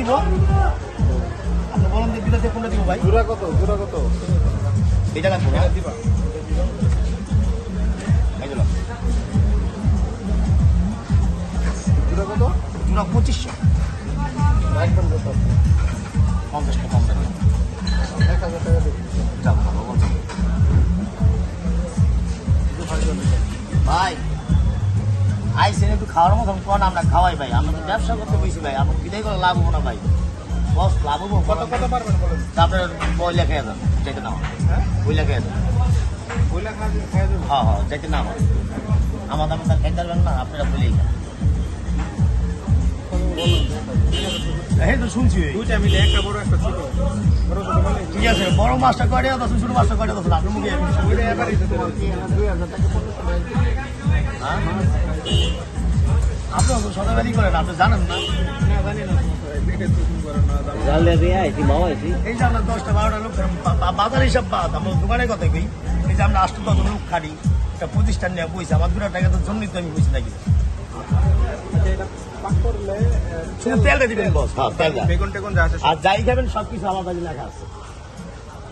দিব? আপনি বলেন যে বিদেশে কোনটা দিব ভাই? জোড়া কত? এটা লাগবো না? দিবা এই যে লাও। জোড়া কত? জোড়া 2500। একদম কত? 50 টাকা কম দেবেন। 1000 টাকা দিবি। যাও ভালো বলছেন। ভাই আইসেন একটু খাওয়ার মতন কোন আমরা খাওয়াই ভাই, আমরা তো ব্যবসা করতে বসি ভাই, আমরা বিদায় করে লাভ হবো না ভাই, বস লাভ হবো কত কত পারবেন বলেন? আপনার বইলা খেয়ে যান, যেতে না হয় হ্যাঁ বইলা খেয়ে যান। বইলা খাওয়া দেবো। হ্যাঁ হ্যাঁ যেতে না হয়, আমার দামে তার খাইতে পারবেন না, আপনারা বলেই খান। এই তো শুনছি দুইটা মিলে একটা বড় একটা ছোট বড় ছোট মানে ঠিক আছে, বড় মাছটা কয়টা আছে, ছোট মাছটা কয়টা আছে আপনার মুখে? ওইটা এবারই দিতে হবে 2000 টাকা হ্যাঁ? আপনি তো সদাবাদি করেন, আপনি জানেন না? না জানি না বিকেল তুমি করো না জানি জানলে দিয়ে আইছি মামা আইছি এই যে আমরা 10টা 12টা লোক বাজার হিসাব বাদ, আমরা দোকানের কথা কই, এই যে আমরা 8-10 লোক খাড়ি একটা প্রতিষ্ঠান নিয়ে বইছি, আমার 2 টাকা তো জন্যই তো আমি বইছি নাকি। এটা পাক করলে শুধু তেলটা দিবেন বস, হ্যাঁ তেলটা, বেগুন টেগুন যা আছে আর যাই খাবেন সব কিছু আলাদা লেখা আছে।